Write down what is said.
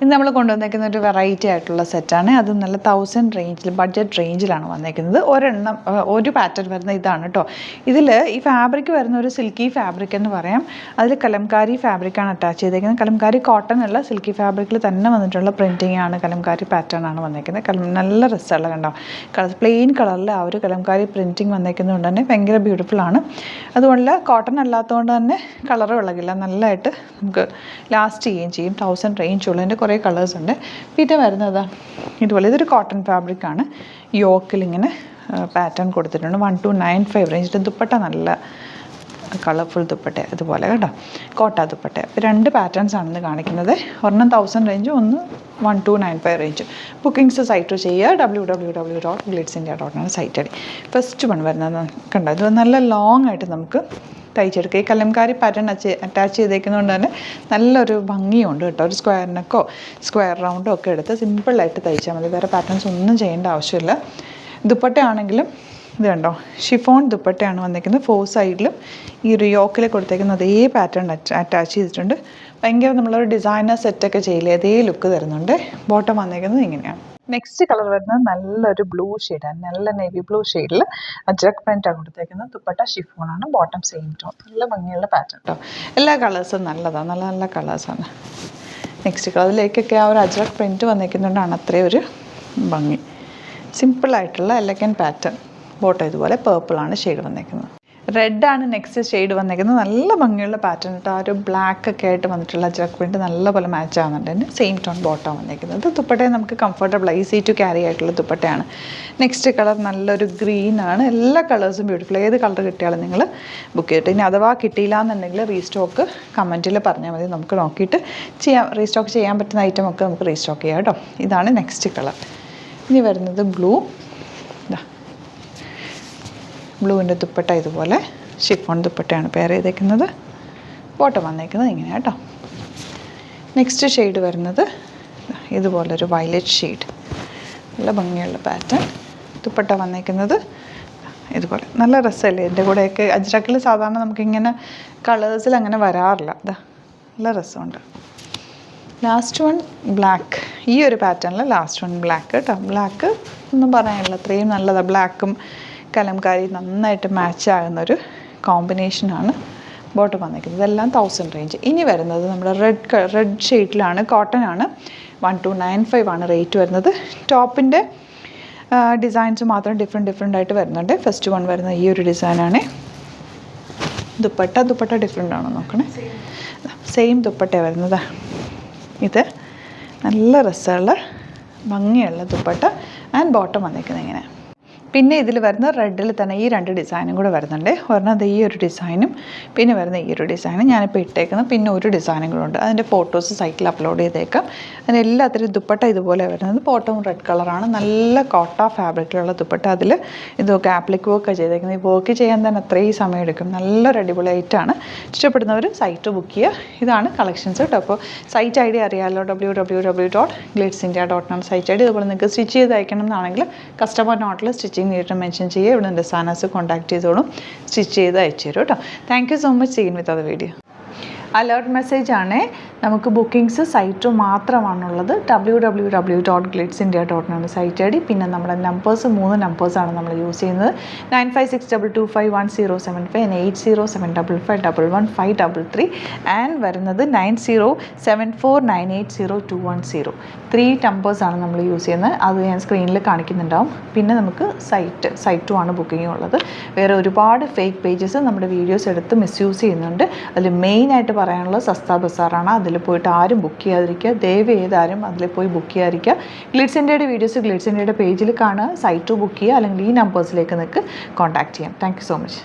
ഇന്ന് നമ്മൾ കൊണ്ടുവന്നേക്കുന്ന ഒരു വെറൈറ്റി ആയിട്ടുള്ള സെറ്റാണ്. അത് നല്ല 1000 റേഞ്ചിൽ ബഡ്ജറ്റ് റേഞ്ചിലാണ് വന്നേക്കുന്നത്. ഒരു പാറ്റേൺ വരുന്ന ഇതാണ് കേട്ടോ. ഇതിൽ ഈ ഫാബ്രിക് വരുന്ന ഒരു സിൽക്കി ഫാബ്രിക് എന്ന് പറയാം. അതിൽ കലംകാരി ഫാബ്രിക്കാണ് അറ്റാച്ച് ചെയ്തേക്കുന്നത്. കലംകാരി കോട്ടൺ അല്ല, സിൽക്കി ഫാബ്രിക്കിൽ തന്നെ വന്നിട്ടുള്ള പ്രിൻറ്റിംഗ് ആണ്, കലംകാരി പാറ്റേൺ ആണ് വന്നേക്കുന്നത്. നല്ല രസമുള്ള കണ്ടോ, പ്ലെയിൻ കളറിൽ ആ ഒരു കലംകാരി പ്രിൻറ്റിങ് വന്നേക്കുന്നതുകൊണ്ട് തന്നെ ഭയങ്കര ബ്യൂട്ടിഫുൾ ആണ്. അതുകൊണ്ട് കോട്ടൺ അല്ലാത്തതുകൊണ്ട് തന്നെ കളറ് ഇളകില്ല, നല്ലതായിട്ട് നമുക്ക് ലാസ്റ്റ് ചെയ്യുകയും ചെയ്യും. 1000 റേഞ്ച് ഉള്ളതിൻ്റെ കുറേ കളേഴ്സ് ഉണ്ട്. പിന്നെ വരുന്നത് ഇതുപോലെ, ഇതൊരു കോട്ടൺ ഫാബ്രിക്കാണ്. യോക്കിൽ ഇങ്ങനെ പാറ്റേൺ കൊടുത്തിട്ടുണ്ട്. 1295 റേഞ്ചിൽ ദുപ്പട്ട നല്ല കളർഫുൾ ദുപ്പട്ട ഇതുപോലെ കേട്ടോ, കോട്ട ദുപ്പട്ട. ഇപ്പോൾ 2 പാറ്റേൺസ് ആണെന്ന് കാണിക്കുന്നത്. ഒരെണ്ണം 1000 റേഞ്ചും ഒന്ന് 1295 റേഞ്ച്. ബുക്കിംഗ്സ് സൈറ്റ് ചെയ്യുക www.glitzindia.com സൈറ്റ് അടി. ഫസ്റ്റ് വൺ വരുന്നത് കണ്ടോ, ഇത് നല്ല ലോങ് ആയിട്ട് നമുക്ക് തയ്ച്ചെടുക്കുക. ഈ കലംകാരി പാറ്റേൺ അറ്റാച്ച് ചെയ്തേക്കുന്നതുകൊണ്ട് തന്നെ നല്ലൊരു ഭംഗിയുണ്ട് കേട്ടോ. ഒരു സ്ക്വയർ നെക്കോ സ്ക്വയർ റൗണ്ടോ ഒക്കെ എടുത്ത് സിമ്പിളായിട്ട് തയ്ച്ചാൽ മതി. വേറെ പാറ്റേൺസ് ഒന്നും ചെയ്യേണ്ട ആവശ്യമില്ല. ദുപ്പട്ടയാണെങ്കിലും ഇത് കണ്ടോ, ഷിഫോൺ ദുപ്പട്ടയാണ് വന്നിരിക്കുന്നത്. 4 സൈഡിലും ഈ ഒരു യോക്കിൽ കൊടുത്തേക്കുന്ന അതേ പാറ്റേൺ അറ്റാച്ച് ചെയ്തിട്ടുണ്ട്. ഭയങ്കര നമ്മളൊരു ഡിസൈനർ സെറ്റൊക്കെ ചെയ്യില്ലേ, അതേ ലുക്ക് തരുന്നുണ്ട്. ബോട്ടം വന്നിരിക്കുന്നത് ഇങ്ങനെയാണ്. നെക്സ്റ്റ് കളർ വരുന്നത് നല്ലൊരു ബ്ലൂ ഷെയ്ഡാണ്. നല്ല നേവി ബ്ലൂ ഷെയ്ഡിൽ അജ്രക് പ്രിൻ്റാണ് കൊടുത്തേക്കുന്നത്. ദുപ്പട്ട ഷിഫോണാണ്, ബോട്ടം സെയിം ടോൺ. നല്ല ഭംഗിയുള്ള പാറ്റേൺ കേട്ടോ. എല്ലാ കളേഴ്സും നല്ലതാണ്, നല്ല നല്ല കളേഴ്സാണ്. നെക്സ്റ്റ് കളറിലേക്കൊക്കെ ആ ഒരു അജ്രക് പ്രിൻറ്റ് വന്നിരിക്കുന്നതുകൊണ്ടാണ് അത്രയും ഒരു ഭംഗി. സിമ്പിളായിട്ടുള്ള എലഗൻ പാറ്റേൺ. ബോട്ടം ഇതുപോലെ പേർപ്പിളാണ് ഷെയ്ഡ് വന്നേക്കുന്നത്. റെഡാണ് നെക്സ്റ്റ് ഷെയ്ഡ് വന്നേക്കുന്നത്. നല്ല ഭംഗിയുള്ള പാറ്റേൺ കേട്ടോ. ആ ഒരു ബ്ലാക്ക് ഒക്കെ ആയിട്ട് വന്നിട്ടുള്ള അജ്രക് പ്രിൻറ്റ് നല്ലപോലെ മാച്ച് ആവുന്നുണ്ട്. തന്നെ സെയിം ടോൺ ബോട്ടം വന്നേക്കുന്നത്. ദുപ്പട്ടയെ നമുക്ക് കംഫർട്ടബിൾ, ഈസി ടു ക്യാരി ആയിട്ടുള്ള ദുപ്പട്ടയാണ്. നെക്സ്റ്റ് കളർ നല്ലൊരു ഗ്രീനാണ്. എല്ലാ കളേഴ്സും ബ്യൂട്ടിഫുൾ. ഏത് കളർ കിട്ടിയാലും നിങ്ങൾ ബുക്ക് ചെയ്തിട്ട്, ഇനി അഥവാ കിട്ടിയില്ല എന്നുണ്ടെങ്കിൽ റീസ്റ്റോക്ക് കമൻറ്റിൽ പറഞ്ഞാൽ മതി, നമുക്ക് നോക്കിയിട്ട് ചെയ്യാം. റീസ്റ്റോക്ക് ചെയ്യാൻ പറ്റുന്ന ഐറ്റം ഒക്കെ നമുക്ക് റീസ്റ്റോക്ക് ചെയ്യാം കേട്ടോ. ഇതാണ് നെക്സ്റ്റ് കളർ. ഇനി വരുന്നത് ബ്ലൂ. ബ്ലൂവിൻ്റെ ദുപ്പട്ട ഇതുപോലെ ഷിഫോൺ ദുപ്പട്ടയാണ് പെയർ ചെയ്തേക്കുന്നത്. ബോട്ടം വന്നേക്കുന്നത് ഇങ്ങനെയാണ് കേട്ടോ. നെക്സ്റ്റ് ഷെയ്ഡ് വരുന്നത് ഇതുപോലൊരു വയലറ്റ് ഷെയ്ഡ്. നല്ല ഭംഗിയുള്ള പാറ്റേൺ. ദുപ്പട്ട വന്നേക്കുന്നത് ഇതുപോലെ. നല്ല രസമല്ലേ ഇതിൻ്റെ കൂടെയൊക്കെ. അജ്രക്കിൽ സാധാരണ നമുക്കിങ്ങനെ കളേഴ്സിൽ അങ്ങനെ വരാറില്ല. നല്ല രസമുണ്ട്. Last one black. ഈ ഒരു പാറ്റേണിൽ ലാസ്റ്റ് വൺ ബ്ലാക്ക് കേട്ടോ. ബ്ലാക്ക് ഒന്നും പറയാനില്ല, അത്രയും നല്ലതാണ്. ബ്ലാക്കും കലംകാരി നന്നായിട്ട് മാച്ച് ആകുന്നൊരു കോമ്പിനേഷനാണ്. ബോട്ടം വന്നിരിക്കുന്നത്. ഇതെല്ലാം 1000 റേഞ്ച്. ഇനി വരുന്നത് നമ്മുടെ റെഡ് ഷെയ്ഡിലാണ്, കോട്ടൺ ആണ്. 1295 ആണ് റേറ്റ് വരുന്നത്. ടോപ്പിൻ്റെ ഡിസൈൻസ് മാത്രം ഡിഫറെൻ്റ് ആയിട്ട് വരുന്നുണ്ട്. ഫസ്റ്റ് വൺ വരുന്നത് ഈ ഒരു ഡിസൈനാണ്. ദുപ്പട്ട ഡിഫറെൻ്റ് ആണോ നോക്കണേ. സെയിം ദുപ്പട്ട വരുന്നത്. ഇത് നല്ല രസമുള്ള ഭംഗിയുള്ള ദുപ്പട്ട ആൻഡ് ബോട്ടം വന്നിരിക്കുന്നത് ഇങ്ങനെ. പിന്നെ ഇതിൽ വരുന്ന റെഡിൽ തന്നെ ഈ 2 ഡിസൈനും കൂടെ വരുന്നുണ്ട്. ഒരെണ്ണം ഈ ഒരു ഡിസൈനും പിന്നെ വരുന്ന ഈ ഒരു ഡിസൈനും ഞാനിപ്പോൾ ഇട്ടേക്കുന്നത്. പിന്നെ ഒരു ഡിസൈനും കൂടെ ഉണ്ട്. അതിൻ്റെ ഫോട്ടോസ് സൈറ്റിൽ അപ്ലോഡ് ചെയ്തേക്കാം. അതിന് എല്ലാത്തിലും ദുപ്പട്ട ഇതുപോലെ വരുന്നത്. ബോട്ടവും റെഡ് കളറാണ്. നല്ല കോട്ട ഫാബ്രിക്കിലുള്ള ദുപ്പട്ട. അതിൽ ഇതൊക്കെ ആപ്ലിക് വർക്ക് ചെയ്തേക്കുന്നത്. ഈ വർക്ക് ചെയ്യാൻ തന്നെ അത്രയും സമയം എടുക്കും. നല്ലൊരു അടിപൊളി ഐറ്റാണ്. ഇഷ്ടപ്പെടുന്നവർ സൈറ്റ് ബുക്ക് ചെയ്യുക. ഇതാണ് കളക്ഷൻസ് കേട്ടോ. അപ്പോൾ സൈറ്റ് ഐ ഡി അറിയാമല്ലോ, www.glitzindia.com സൈറ്റ് ഐ ഡി. അതുപോലെ നിങ്ങൾക്ക് സ്റ്റിച്ച് ചെയ്ത് അയക്കണം എന്നാണെങ്കിൽ കസ്റ്റമർ നോട്ടിൽ സ്റ്റിച്ചിങ് നേരിട്ട് മെൻഷൻ ചെയ്യുക. ഇവിടെ എൻ്റെ സാനസ് കോൺടാക്ട് ചെയ്തോളും, സ്റ്റിച്ച് ചെയ്ത് അയച്ചു തരും കേട്ടോ. Thank you so much. Seen with അത് വീഡിയോ. അലേർട്ട് മെസ്സേജ് ആണ്. നമുക്ക് ബുക്കിംഗ്സ് സൈറ്റ് മാത്രമാണുള്ളത്. www.glitzindia.com site I D. പിന്നെ നമ്മുടെ നമ്പേഴ്സ് 3 നമ്പേഴ്സാണ് നമ്മൾ യൂസ് ചെയ്യുന്നത്. 9562251075 and 8075551153 ആൻഡ് വരുന്നത് 9074980210. 3 നമ്പേഴ്സാണ് നമ്മൾ യൂസ് ചെയ്യുന്നത്. അത് ഞാൻ സ്ക്രീനിൽ കാണിക്കുന്നുണ്ടാവും. പിന്നെ നമുക്ക് സൈറ്റും ആണ് ബുക്കിംഗ് ഉള്ളത്. വേറെ ഒരുപാട് ഫേക്ക് പേജസ് നമ്മുടെ വീഡിയോസ് എടുത്ത് മിസ്യൂസ് ചെയ്യുന്നുണ്ട്. അതിൽ മെയിനായിട്ട് പറയാനുള്ളത് സസ്ത ബസാറാണ്. അതിൽ പോയിട്ട് ആരും ബുക്ക് ചെയ്യാതിരിക്കുക. ദയവ് ചെയ്താരും അതിൽ പോയി ബുക്ക് ചെയ്യാതിരിക്കുക. ഗ്ലിറ്റ്സ് ഇന്ത്യയുടെ വീഡിയോസ് ഗ്ലിറ്റ്സ് ഇന്ത്യയുടെ പേജിൽ കാണുക, സൈറ്റ് ബുക്ക് ചെയ്യുക, അല്ലെങ്കിൽ ഈ നമ്പേഴ്സിലേക്ക് നിങ്ങൾക്ക് കോൺടാക്ട് ചെയ്യാം. Thank you so much.